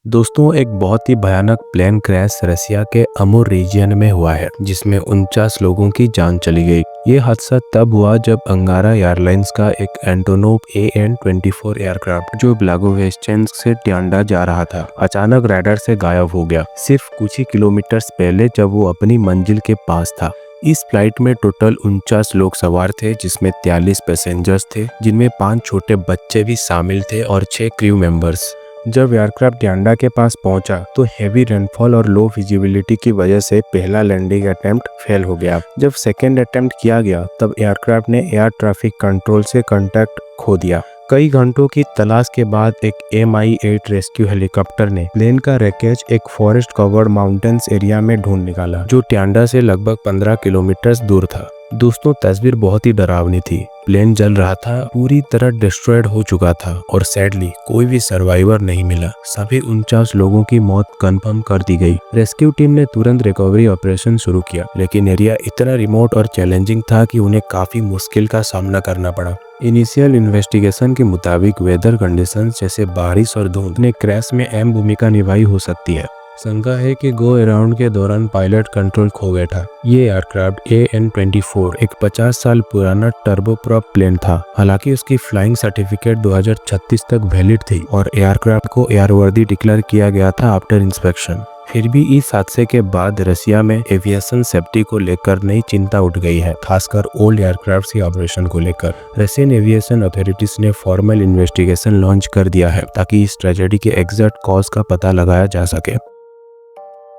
दोस्तों, एक बहुत ही भयानक प्लेन क्रैश रसिया के अमूर रीजियन में हुआ है, जिसमें 49 लोगों की जान चली गई। ये हादसा तब हुआ जब अंगारा एयरलाइंस का एक एंटोनोव AN-24 एयरक्राफ्ट जो ब्लागोवेस्टेंस्क से ट्यान्डा जा रहा था, अचानक रडार से गायब हो गया, सिर्फ कुछ ही किलोमीटर्स पहले जब वो अपनी मंजिल के पास था। इस फ्लाइट में टोटल 49 लोग सवार थे, जिसमें 43 पैसेंजर्स थे, जिनमें 5 छोटे बच्चे भी शामिल थे और 6 क्रू मेंबर्स। जब एयरक्राफ्ट ट्यान्डा के पास पहुंचा तो हेवी रेनफॉल और लो विजिबिलिटी की वजह से पहला लैंडिंग अटेम्प्ट फेल हो गया। जब सेकेंड अटेम्प्ट किया गया तब एयरक्राफ्ट ने एयर ट्रैफिक कंट्रोल से कांटेक्ट खो दिया। कई घंटों की तलाश के बाद एक Mi-8 रेस्क्यू हेलीकॉप्टर ने प्लेन का रैकेज एक फॉरेस्ट कवर्ड माउंटेन्स एरिया में ढूंढ निकाला, जो ट्यान्डा से लगभग 15 किलोमीटर दूर था। दोस्तों, तस्वीर बहुत ही डरावनी थी। प्लेन जल रहा था, पूरी तरह डिस्ट्रॉयड हो चुका था और सैडली कोई भी सर्वाइवर नहीं मिला। सभी 49 लोगों की मौत कंफर्म कर दी गई। रेस्क्यू टीम ने तुरंत रिकवरी ऑपरेशन शुरू किया, लेकिन एरिया इतना रिमोट और चैलेंजिंग था कि उन्हें काफी मुश्किल का सामना करना पड़ा। इनिशियल इन्वेस्टिगेशन के मुताबिक वेदर कंडीशंस जैसे बारिश और धुंध ने क्रैश में अहम भूमिका निभाई हो सकती है। शंका है कि गो अराउंड के दौरान पायलट कंट्रोल खो गया था। ये एयरक्राफ्ट AN-24 एक 50 साल पुराना टर्बोप्रॉप प्लेन था। हालांकि उसकी फ्लाइंग सर्टिफिकेट 2036 तक वैलिड थी और एयरक्राफ्ट को एयरवर्दी डिक्लेयर किया गया था आफ्टर इंस्पेक्शन। फिर भी इस हादसे के बाद रसिया में एविएशन सेफ्टी को लेकर नई चिंता उठ गई है, खासकर ओल्ड एयरक्राफ्ट के ऑपरेशन को लेकर। रशियन एविएशन अथॉरिटीज ने फॉर्मल इन्वेस्टिगेशन लॉन्च कर दिया है ताकि इस ट्रेजेडी के एग्जैक्ट कॉज का पता लगाया जा सके।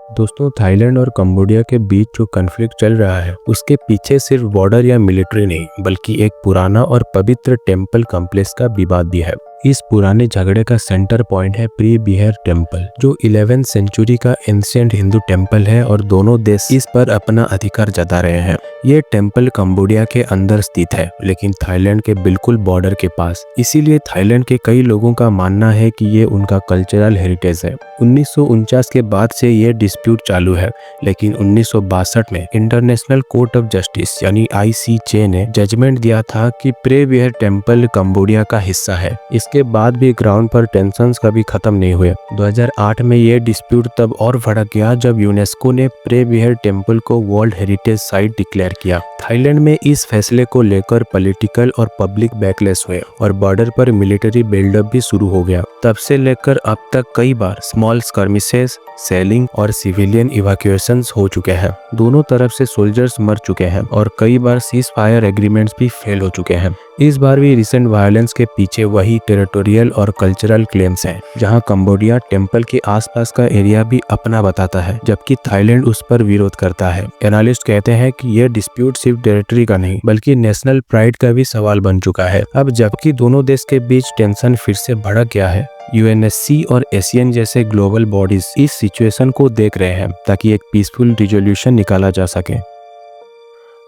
दोस्तों, थाईलैंड और कंबोडिया के बीच जो कॉन्फ्लिक्ट चल रहा है, उसके पीछे सिर्फ बॉर्डर या मिलिट्री नहीं, बल्कि एक पुराना और पवित्र टेम्पल कॉम्प्लेक्स का विवाद भी है। इस पुराने झगड़े का सेंटर पॉइंट है प्री बिहेर टेम्पल, जो 11th सेंचुरी का एंशिएंट हिंदू टेम्पल है और दोनों देश इस पर अपना अधिकार जता रहे हैं। ये टेम्पल कंबोडिया के अंदर स्थित है, लेकिन थाईलैंड के बिल्कुल बॉर्डर के पास। इसीलिए थाईलैंड के कई लोगों का मानना है कि ये उनका कल्चरल हेरिटेज है। 1949 के बाद से ये डिस्प्यूट चालू है, लेकिन 1962 में इंटरनेशनल कोर्ट ऑफ जस्टिस यानी ICJ ने जजमेंट दिया था कि प्रे बिहेर टेम्पल कंबोडिया का हिस्सा है। के बाद भी ग्राउंड पर टेंशन्स कभी खत्म नहीं हुए। 2008 में ये डिस्प्यूट तब और भड़क गया जब यूनेस्को ने प्रे बिहेर टेम्पल को वर्ल्ड हेरिटेज साइट डिक्लेयर किया। थाईलैंड में इस फैसले को लेकर पॉलिटिकल और पब्लिक बैकलैश हुए और बॉर्डर पर मिलिट्री बिल्डअप भी शुरू हो गया। तब से लेकर अब तक कई बार स्मॉल स्कर्मिसेस, सेलिंग और सिविलियन इवैक्यूएशंस हो चुके हैं। दोनों तरफ से सोल्जर्स मर चुके हैं और कई बार सीज फायर एग्रीमेंट्स भी फेल हो चुके हैं। इस बार भी रिसेंट वायलेंस के पीछे वही टेरिटोरियल और कल्चरल क्लेम्स हैं, जहां कंबोडिया टेम्पल के आसपास का एरिया भी अपना बताता है, जबकि थाईलैंड उस पर विरोध करता है। एनालिस्ट कहते हैं कि यह डिस्प्यूट सिर्फ टेरिटरी का नहीं, बल्कि नेशनल प्राइड का भी सवाल बन चुका है। अब जबकि दोनों देश के बीच टेंशन फिर से भड़क गया है, UNSC और ASEAN जैसे ग्लोबल बॉडीज इस सिचुएशन को देख रहे हैं ताकि एक पीसफुल रिजोल्यूशन निकाला जा सके।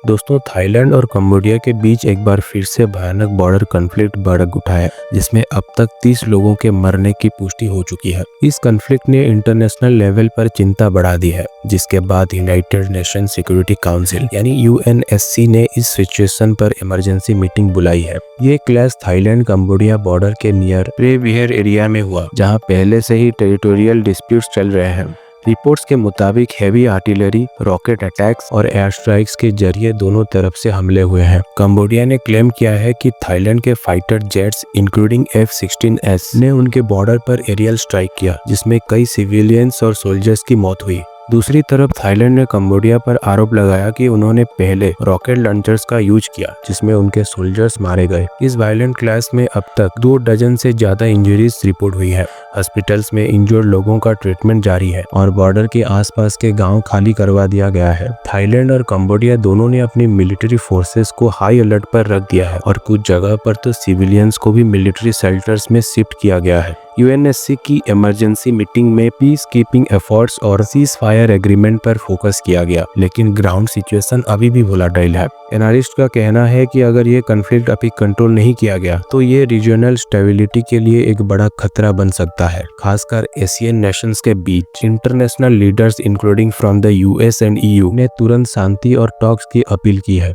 दोस्तों, थाईलैंड और कंबोडिया के बीच एक बार फिर से भयानक बॉर्डर कॉन्फ्लिक्ट भड़क उठा है, जिसमें अब तक 30 लोगों के मरने की पुष्टि हो चुकी है। इस कॉन्फ्लिक्ट ने इंटरनेशनल लेवल पर चिंता बढ़ा दी है, जिसके बाद यूनाइटेड नेशन सिक्योरिटी काउंसिल यानी UNSC ने इस सिचुएशन पर इमरजेंसी मीटिंग बुलाई है। ये क्लैश थाईलैंड कंबोडिया बॉर्डर के नियर प्रे बिहेर एरिया में हुआ, जहाँ पहले से ही टेरिटोरियल डिस्प्यूट्स चल रहे हैं। रिपोर्ट्स के मुताबिक हेवी आर्टिलरी, रॉकेट अटैक्स और एयर स्ट्राइक्स के जरिए दोनों तरफ से हमले हुए हैं। कंबोडिया ने क्लेम किया है कि थाईलैंड के फाइटर जेट्स इंक्लूडिंग F-16S ने उनके बॉर्डर पर एरियल स्ट्राइक किया, जिसमें कई सिविलियंस और सोल्जर्स की मौत हुई। दूसरी तरफ थाईलैंड ने कंबोडिया पर आरोप लगाया कि उन्होंने पहले रॉकेट लॉन्चर्स का यूज किया, जिसमें उनके सोल्जर्स मारे गए। इस वायलेंट क्लैश में अब तक 2 डजन से ज्यादा इंजरीज रिपोर्ट हुई है। हॉस्पिटल्स में इंजर्ड लोगों का ट्रीटमेंट जारी है और बॉर्डर के आसपास के गांव खाली करवा दिया गया है। थाईलैंड और कंबोडिया दोनों ने अपनी मिलिट्री फोर्सेस को हाई अलर्ट पर रख दिया है और कुछ जगह पर तो सिविलियंस को भी मिलिट्री शेल्टर्स में शिफ्ट किया गया है। UNSC की इमरजेंसी मीटिंग में पीस कीपिंग एफर्ट्स और सीज फायर एग्रीमेंट पर फोकस किया गया, लेकिन ग्राउंड सिचुएशन अभी भी वोलाटाइल है। एनालिस्ट का कहना है कि अगर ये कॉन्फ्लिक्ट अभी कंट्रोल नहीं किया गया तो ये रीजनल स्टेबिलिटी के लिए एक बड़ा खतरा बन सकता है, खासकर एशियन नेशंस के बीच। International leaders including from the US and EU ने तुरंत शांति और टॉक्स की अपील की है।